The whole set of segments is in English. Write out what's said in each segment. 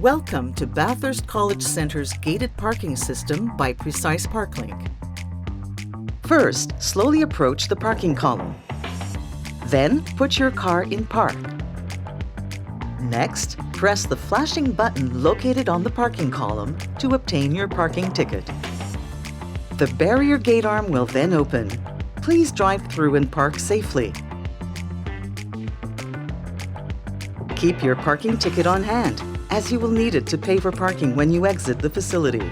Welcome to Bathurst College Centre's gated parking system by Precise ParkLink. First, slowly approach the parking column. Then, put your car in park. Next, press the flashing button located on the parking column to obtain your parking ticket. The barrier gate arm will then open. Please drive through and park safely. Keep your parking ticket on hand, as you will need it to pay for parking when you exit the facility.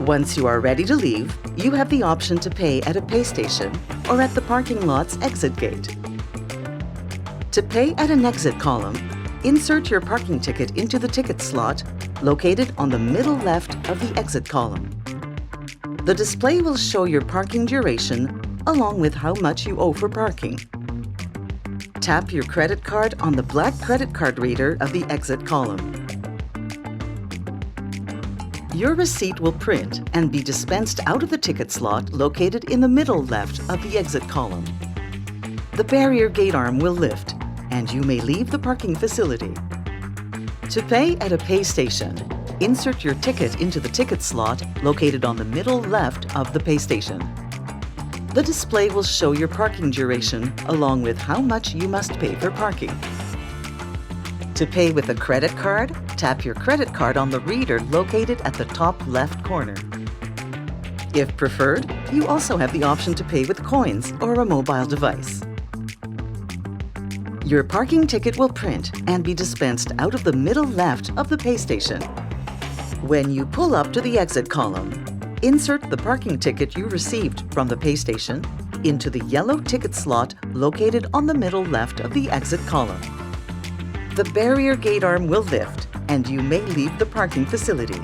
Once you are ready to leave, you have the option to pay at a pay station or at the parking lot's exit gate. To pay at an exit column, insert your parking ticket into the ticket slot located on the middle left of the exit column. The display will show your parking duration along with how much you owe for parking. Tap your credit card on the black credit card reader of the exit column. Your receipt will print and be dispensed out of the ticket slot located in the middle left of the exit column. The barrier gate arm will lift, and you may leave the parking facility. To pay at a pay station, insert your ticket into the ticket slot located on the middle left of the pay station. The display will show your parking duration along with how much you must pay for parking. To pay with a credit card, tap your credit card on the reader located at the top left corner. If preferred, you also have the option to pay with coins or a mobile device. Your parking ticket will print and be dispensed out of the middle left of the pay station. When you pull up to the exit column, insert the parking ticket you received from the pay station into the yellow ticket slot located on the middle left of the exit column. The barrier gate arm will lift, and you may leave the parking facility.